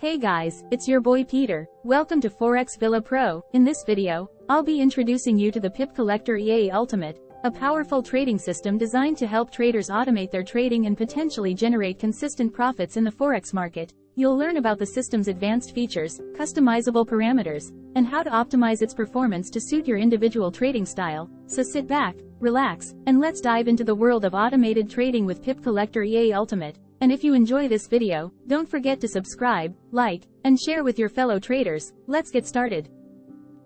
Hey guys, it's your boy Peter. Welcome to Forex Villa Pro. In this video, I'll be introducing you to the Pip Collector EA Ultimate, a powerful trading system designed to help traders automate their trading and potentially generate consistent profits in the Forex market. You'll learn about the system's advanced features, customizable parameters, and how to optimize its performance to suit your individual trading style. So sit back, relax, and let's dive into the world of automated trading with Pip Collector EA Ultimate. And if you enjoy this video, don't forget to subscribe, like, and share with your fellow traders. Let's get started.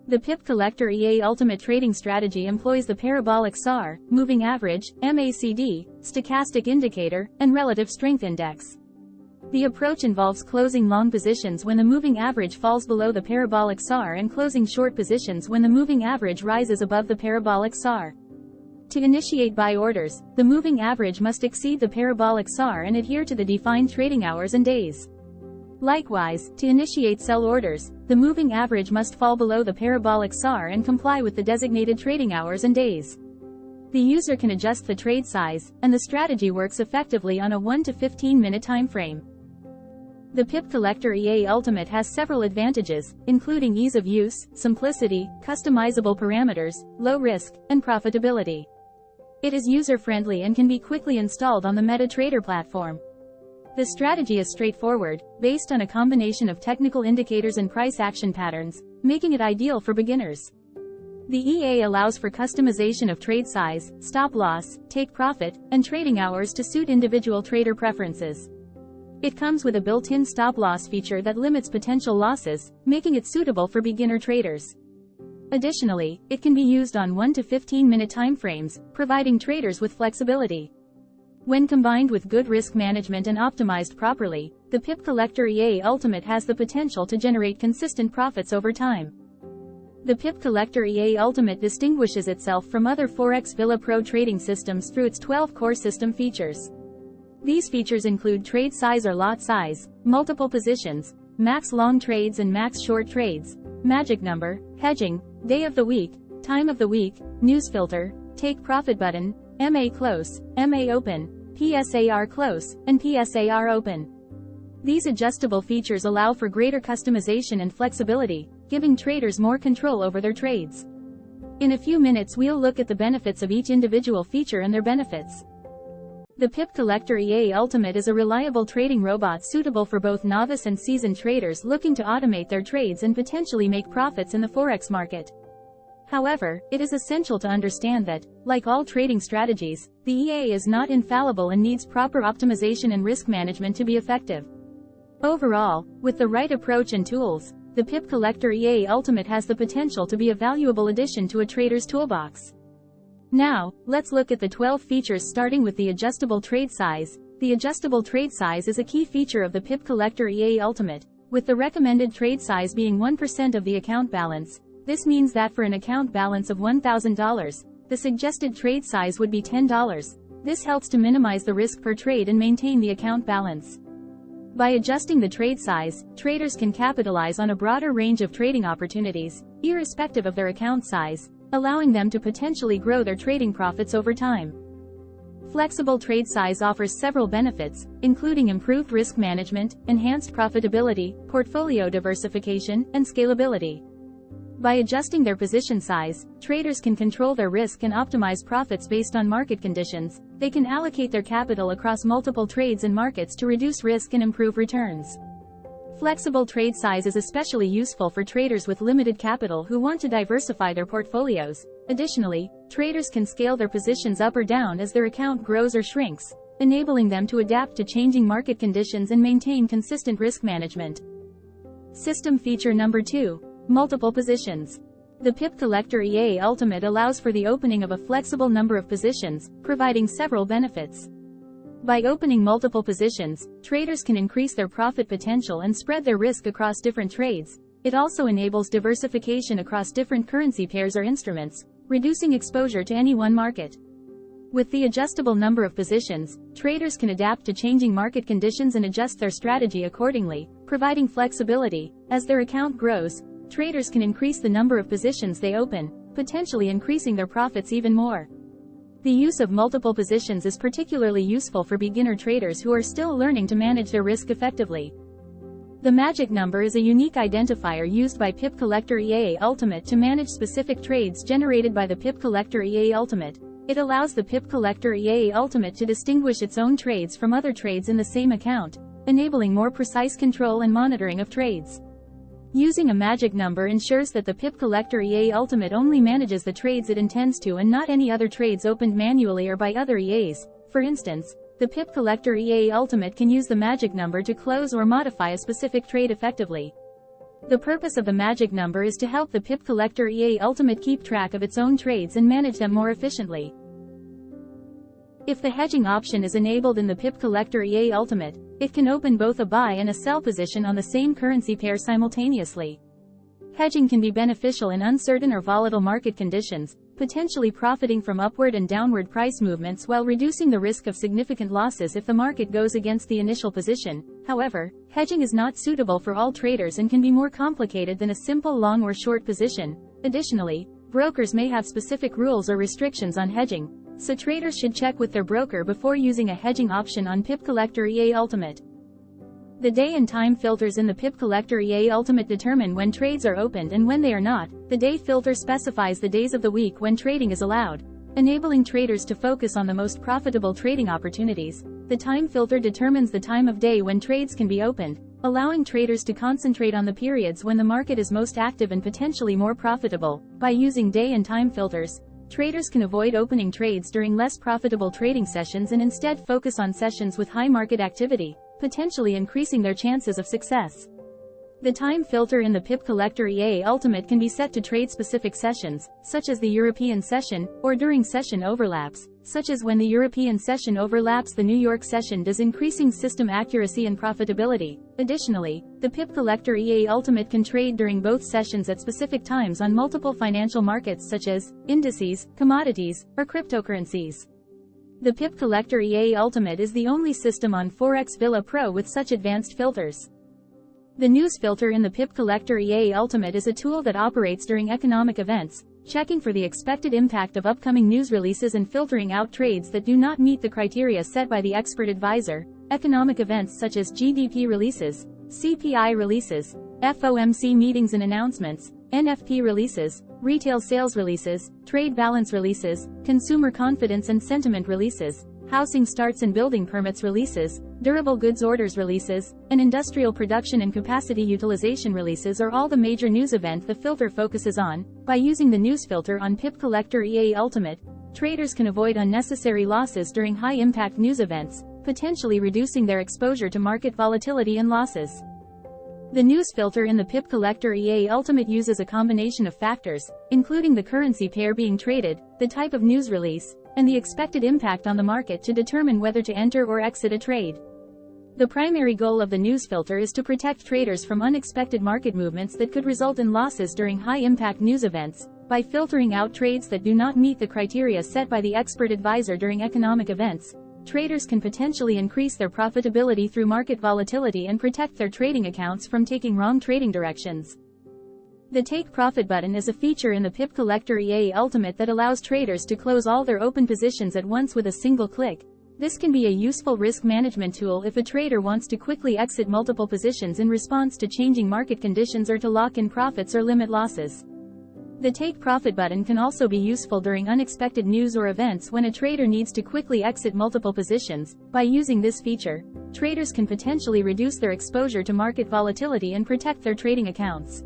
The Pip Collector EA Ultimate trading strategy employs the parabolic SAR, moving average, MACD, stochastic indicator, and relative strength index. The approach involves closing long positions when the moving average falls below the parabolic SAR and closing short positions when the moving average rises above the parabolic SAR. To initiate buy orders, the moving average must exceed the parabolic SAR and adhere to the defined trading hours and days. Likewise, to initiate sell orders, the moving average must fall below the parabolic SAR and comply with the designated trading hours and days. The user can adjust the trade size, and the strategy works effectively on a 1 to 15 minute time frame. The Pip Collector EA Ultimate has several advantages, including ease of use, simplicity, customizable parameters, low risk, and profitability. It is user-friendly and can be quickly installed on the MetaTrader platform. The strategy is straightforward, based on a combination of technical indicators and price action patterns, making it ideal for beginners. The EA allows for customization of trade size, stop loss, take profit, and trading hours to suit individual trader preferences. It comes with a built-in stop loss feature that limits potential losses, making it suitable for beginner traders. Additionally, it can be used on 1 to 15 minute timeframes, providing traders with flexibility. When combined with good risk management and optimized properly, the Pip Collector EA Ultimate has the potential to generate consistent profits over time. The Pip Collector EA Ultimate distinguishes itself from other Forex Villa Pro trading systems through its 12 core system features. These features include trade size or lot size, multiple positions, max long trades and max short trades, magic number, hedging, day of the week, time of the week, news filter, take profit button, MA close, MA open, PSAR close, and PSAR open. These adjustable features allow for greater customization and flexibility, giving traders more control over their trades. In a few minutes we'll look at the benefits of each individual feature and their benefits. The Pip Collector EA Ultimate is a reliable trading robot suitable for both novice and seasoned traders looking to automate their trades and potentially make profits in the Forex market. However, it is essential to understand that, like all trading strategies, the EA is not infallible and needs proper optimization and risk management to be effective. Overall, with the right approach and tools, the Pip Collector EA Ultimate has the potential to be a valuable addition to a trader's toolbox. Now, let's look at the 12 features starting with the adjustable trade size. The adjustable trade size is a key feature of the Pip Collector EA Ultimate, with the recommended trade size being 1% of the account balance. This means that for an account balance of $1,000, the suggested trade size would be $10. This helps to minimize the risk per trade and maintain the account balance. By adjusting the trade size, traders can capitalize on a broader range of trading opportunities, irrespective of their account size, allowing them to potentially grow their trading profits over time. Flexible trade size offers several benefits, including improved risk management, enhanced profitability, portfolio diversification, and scalability. By adjusting their position size, traders can control their risk and optimize profits based on market conditions. They can allocate their capital across multiple trades and markets to reduce risk and improve returns. Flexible trade size is especially useful for traders with limited capital who want to diversify their portfolios. Additionally, traders can scale their positions up or down as their account grows or shrinks, enabling them to adapt to changing market conditions and maintain consistent risk management. System feature number 2. Multiple positions. The Pip Collector EA Ultimate allows for the opening of a flexible number of positions, providing several benefits. By opening multiple positions, traders can increase their profit potential and spread their risk across different trades. It also enables diversification across different currency pairs or instruments, reducing exposure to any one market. With the adjustable number of positions, traders can adapt to changing market conditions and adjust their strategy accordingly, providing flexibility. As their account grows, traders can increase the number of positions they open, potentially increasing their profits even more. The use of multiple positions is particularly useful for beginner traders who are still learning to manage their risk effectively. The magic number is a unique identifier used by Pip Collector EA Ultimate to manage specific trades generated by the Pip Collector EA Ultimate. It allows the Pip Collector EA Ultimate to distinguish its own trades from other trades in the same account, enabling more precise control and monitoring of trades. Using a magic number ensures that the Pip Collector EA Ultimate only manages the trades it intends to and not any other trades opened manually or by other EAs. For instance, the Pip Collector EA Ultimate can use the magic number to close or modify a specific trade effectively. The purpose of the magic number is to help the Pip Collector EA Ultimate keep track of its own trades and manage them more efficiently. If the hedging option is enabled in the Pip Collector EA Ultimate, it can open both a buy and a sell position on the same currency pair simultaneously. Hedging can be beneficial in uncertain or volatile market conditions, potentially profiting from upward and downward price movements while reducing the risk of significant losses if the market goes against the initial position. However, hedging is not suitable for all traders and can be more complicated than a simple long or short position. Additionally, brokers may have specific rules or restrictions on hedging, so traders should check with their broker before using a hedging option on Pip Collector EA Ultimate. The day and time filters in the Pip Collector EA Ultimate determine when trades are opened and when they are not. The day filter specifies the days of the week when trading is allowed, enabling traders to focus on the most profitable trading opportunities. The time filter determines the time of day when trades can be opened, allowing traders to concentrate on the periods when the market is most active and potentially more profitable. By using day and time filters, traders can avoid opening trades during less profitable trading sessions and instead focus on sessions with high market activity, potentially increasing their chances of success. The time filter in the Pip Collector EA Ultimate can be set to trade-specific sessions, such as the European session, or during session overlaps, such as when the European session overlaps the New York session, does increasing system accuracy and profitability. Additionally, the Pip Collector EA Ultimate can trade during both sessions at specific times on multiple financial markets such as indices, commodities, or cryptocurrencies. The Pip Collector EA Ultimate is the only system on Forex Villa Pro with such advanced filters. The news filter in the Pip Collector EA Ultimate is a tool that operates during economic events, checking for the expected impact of upcoming news releases and filtering out trades that do not meet the criteria set by the expert advisor. Economic events such as GDP releases, CPI releases, FOMC meetings and announcements, NFP releases, retail sales releases, trade balance releases, consumer confidence and sentiment releases, housing starts and building permits releases, durable goods orders releases, and industrial production and capacity utilization releases are all the major news events the filter focuses on. By using the news filter on Pip Collector EA Ultimate, traders can avoid unnecessary losses during high-impact news events, potentially reducing their exposure to market volatility and losses. The news filter in the Pip Collector EA Ultimate uses a combination of factors, including the currency pair being traded, the type of news release, and the expected impact on the market to determine whether to enter or exit a trade. The primary goal of the news filter is to protect traders from unexpected market movements that could result in losses during high-impact news events. By filtering out trades that do not meet the criteria set by the expert advisor during economic events, traders can potentially increase their profitability through market volatility and protect their trading accounts from taking wrong trading directions. The Take Profit button is a feature in the Pip Collector EA Ultimate that allows traders to close all their open positions at once with a single click. This can be a useful risk management tool if a trader wants to quickly exit multiple positions in response to changing market conditions or to lock in profits or limit losses. The Take Profit button can also be useful during unexpected news or events when a trader needs to quickly exit multiple positions. By using this feature, traders can potentially reduce their exposure to market volatility and protect their trading accounts.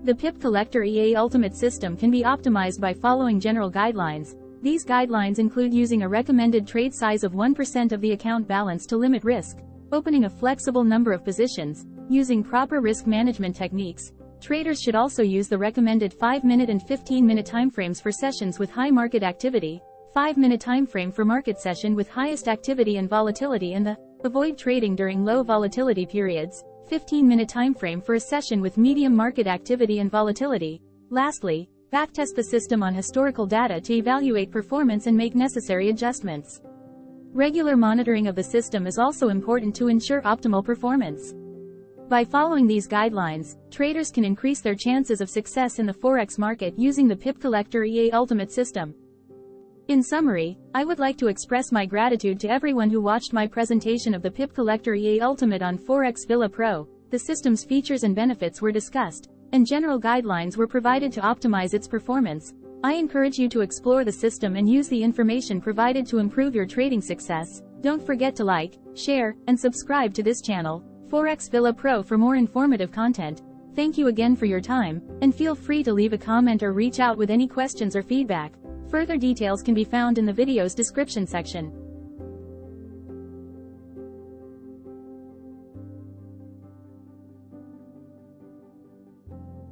The Pip Collector EA Ultimate system can be optimized by following general guidelines. These guidelines include using a recommended trade size of 1% of the account balance to limit risk, opening a flexible number of positions, using proper risk management techniques. Traders should also use the recommended 5-minute and 15-minute timeframes for sessions with high market activity, 5-minute timeframe for market session with highest activity and volatility, and the avoid trading during low volatility periods, 15-minute timeframe for a session with medium market activity and volatility. Lastly, backtest the system on historical data to evaluate performance and make necessary adjustments. Regular monitoring of the system is also important to ensure optimal performance. By following these guidelines, traders can increase their chances of success in the Forex market using the Pip Collector EA Ultimate system. In summary, I would like to express my gratitude to everyone who watched my presentation of the Pip Collector EA Ultimate on Forex Villa Pro. The system's features and benefits were discussed, and general guidelines were provided to optimize its performance. I encourage you to explore the system and use the information provided to improve your trading success. Don't forget to like, share, and subscribe to this channel, Forex Villa Pro, for more informative content. Thank you again for your time, and feel free to leave a comment or reach out with any questions or feedback. Further details can be found in the video's description section.